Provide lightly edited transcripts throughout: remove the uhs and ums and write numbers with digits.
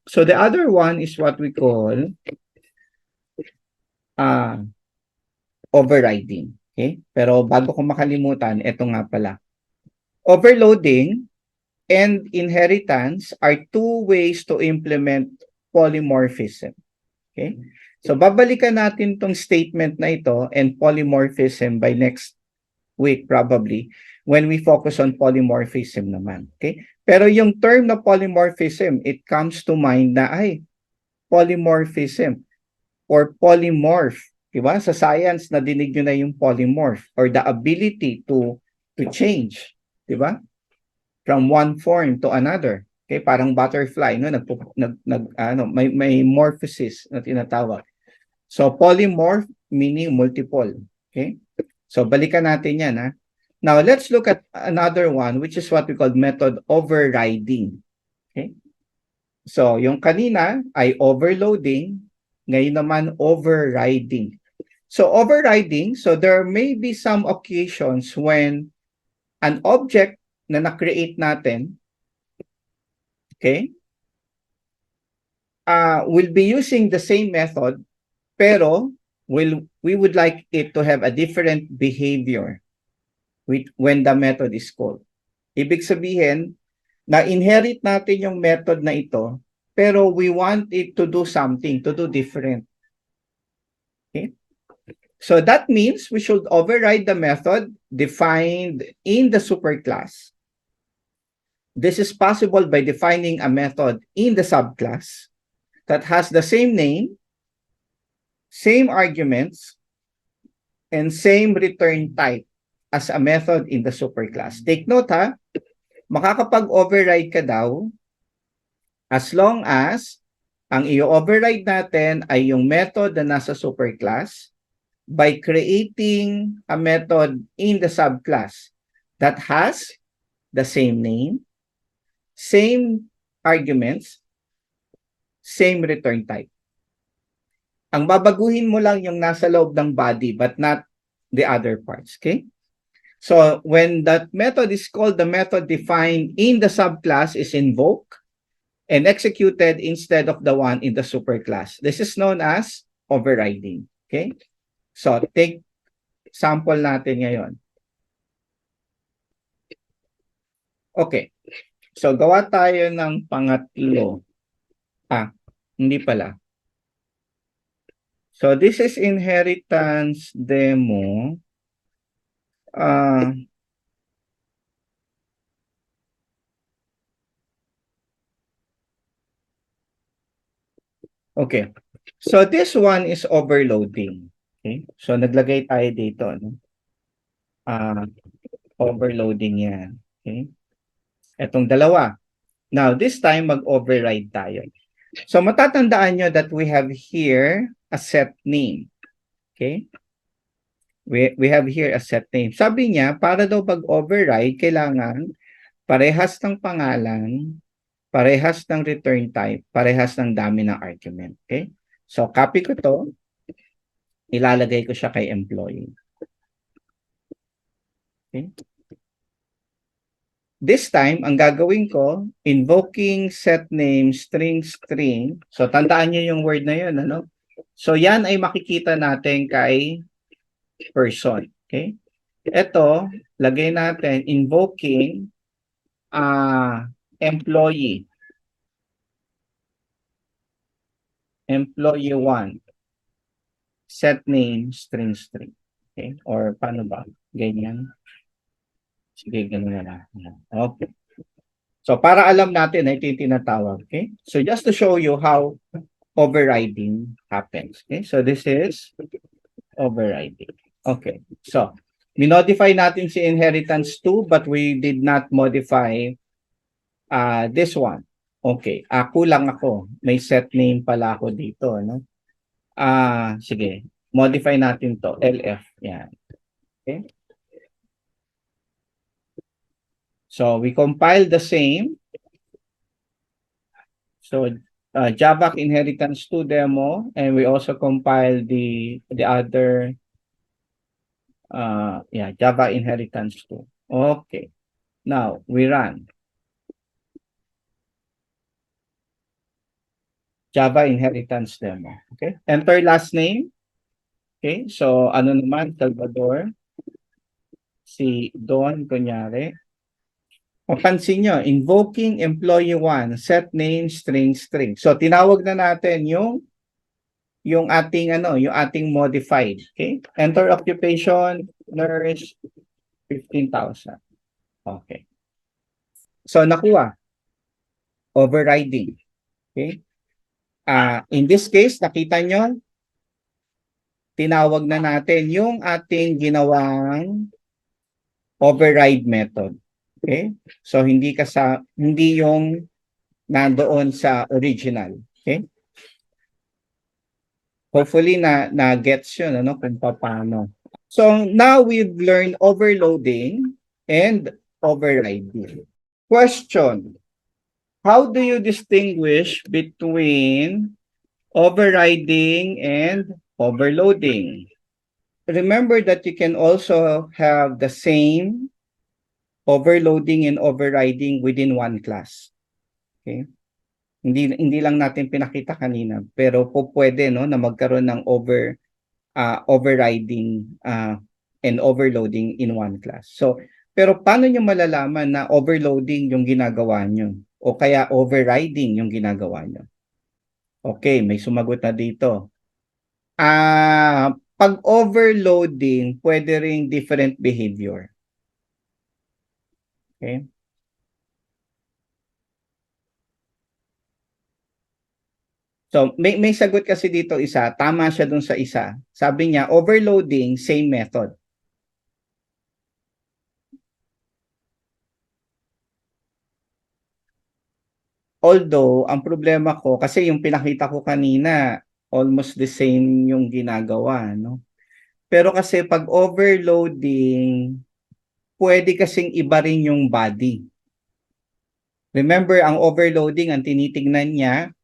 So the other one is what we call uh, overriding. Okay? Pero bago ko makalimutan, ito nga pala. Overloading and inheritance are two ways to implement polymorphism. Okay? So babalikan natin tong statement na ito and polymorphism by next week probably when we focus on polymorphism naman. Okay? Pero yung term na polymorphism, it comes to mind na ay polymorphism or polymorph. Diba? Sa science, nadinig nyo na yung polymorph or the ability to change. Diba? From one form to another. Okay, parang butterfly, no? May morphosis na tinatawag. So polymorph meaning multiple. Okay? So balikan natin 'yan, ha. Now let's look at another one which is what we call method overriding. Okay? So yung kanina ay overloading, ngayon naman overriding. So overriding, so there may be some occasions when an object na na-create natin, okay, will be using the same method, pero we would like it to have a different behavior when the method is called. Ibig sabihin, na-inherit natin yung method na ito, pero we want it to do something, to do different. Okay? So that means we should override the method defined in the superclass. This is possible by defining a method in the subclass that has the same name, same arguments, and same return type as a method in the superclass. Take note, ha, makakapag-override ka daw as long as ang i-override natin ay yung method na nasa superclass by creating a method in the subclass that has the same name, same arguments, same return type. Ang babaguhin mo lang yung nasa loob ng body but not the other parts, okay? So when that method is called, the method defined in the subclass is invoked and executed instead of the one in the superclass. This is known as overriding, okay? So take sample natin ngayon. Okay. So gawa tayo ng pangatlo. Hindi pala. So this is inheritance demo. Okay. So this one is overloading. Okay? So naglagay tayo dito, no? Overloading yan. Okay? Etong dalawa. Now, this time mag-override tayo. So matatandaan nyo that we have here a set name. Okay? We have here a set name. Sabi niya, para daw mag-override, kailangan parehas ng pangalan, parehas ng return type, parehas ng dami ng argument. Okay? So, copy ko to. Ilalagay ko siya kay employee. Okay? This time, ang gagawin ko, invoking set name string. So, tandaan niyo yung word na yun, ano? So, yan ay makikita natin kay person. Okay? Ito, lagay natin invoking employee. Employee 1. Set name string. Okay? Or paano ba? Ganyan. Sige, ganun na lang. Okay. So, para alam natin na ito yung tinatawag. Okay? So, just to show you how overriding happens. Okay? So, this is overriding. Okay. So, minodify natin si inheritance 2 but we did not modify this one. Okay. Kulang ako. May set name pala ako dito. No? Sige. Modify natin to. LF. Yan. Okay. So, we compile the same. So, Java inheritance 2 demo, and we also compile the other Java inheritance 2. Okay. Now, we run. Java inheritance demo. Okay? Enter last name. Okay? So, ano naman, Salvador. Si Don, kunyari. Mapansin nyo, invoking employee 1, set name, string. So, tinawag na natin yung ating yung ating modified. Okay? Enter occupation, nurse, 15,000. Okay. So, nakuha. Overriding. Okay? In this case, nakita nyo, tinawag na natin yung ating ginawang override method. Okay? So, hindi yung nandoon sa original. Okay? Hopefully na gets yun kung paano. So, now we've learned overloading and overriding. Question. How do you distinguish between overriding and overloading? Remember that you can also have the same overloading and overriding within one class. Okay? Hindi lang natin pinakita kanina, pero po pwede na magkaroon ng overriding and overloading in one class. So, pero paano nyo malalaman na overloading yung ginagawa nyo? O kaya overriding yung ginagawa nyo? Okay, may sumagot na dito. Pag overloading, pwede ring different behavior. Okay? So, may sagot kasi dito isa. Tama siya dun sa isa. Sabi niya, overloading, same method. Although, ang problema ko, kasi yung pinakita ko kanina, almost the same yung ginagawa, no? Pero kasi pag overloading, pwede kasing iba rin yung body. Remember, ang overloading, ang tinitignan niya,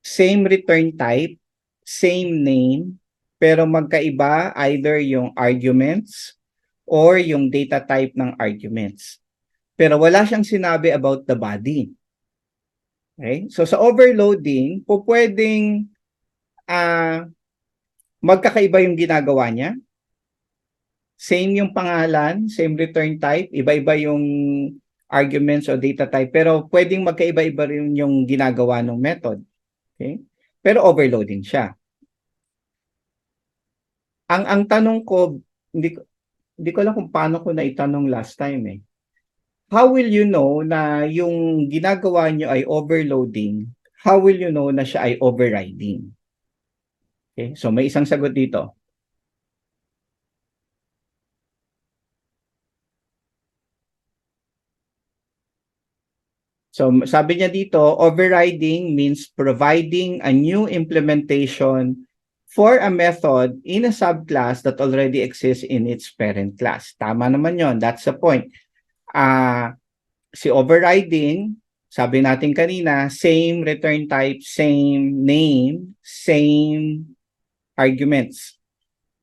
same return type, same name, pero magkaiba either yung arguments or yung data type ng arguments. Pero wala siyang sinabi about the body. Okay? So sa overloading, pwedeng magkakaiba yung ginagawa niya. Same yung pangalan, same return type, iba-iba yung arguments o data type, pero pwedeng magkaiba-iba rin yung ginagawa ng method. Okay? Pero overloading siya. Ang tanong ko, hindi ko alam kung paano ko na itanong last time eh. How will you know na yung ginagawa nyo ay overloading? How will you know na siya ay overriding? Okay, so may isang sagot dito. So sabi niya dito, overriding means providing a new implementation for a method in a subclass that already exists in its parent class. Tama naman yon. That's the point. Si overriding, sabi natin kanina, same return type, same name, same arguments.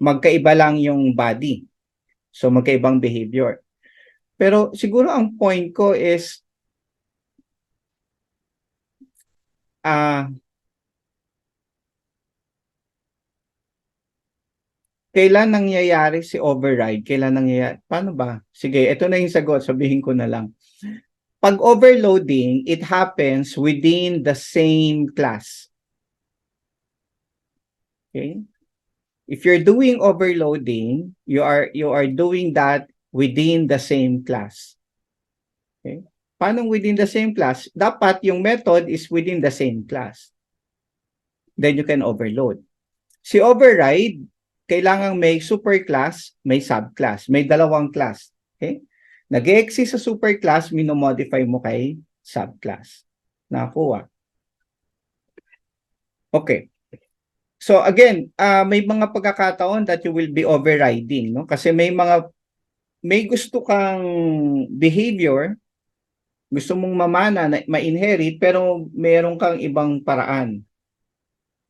Magkaiba lang yung body. So magkaibang behavior. Pero siguro ang point ko is kailan nangyayari si override? Kailan nangyayari? Paano ba? Sige, ito na yung sagot. Sabihin ko na lang. Pag overloading, it happens within the same class. Okay? If you're doing overloading, you are doing that within the same class. Okay? Paano within the same class? Dapat yung method is within the same class. Then you can overload. Si override, kailangan may superclass, may subclass, may dalawang class. Okay? Nag-exist sa superclass, minomodify mo kay subclass. Nakuha. Okay. So again, may mga pagkakataon that you will be overriding, no? Kasi may gusto kang behavior, gusto mong mamana na ma-inherit, pero meron kang ibang paraan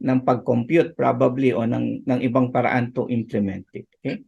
ng pag-compute probably o ng ibang paraan to implement it. Okay?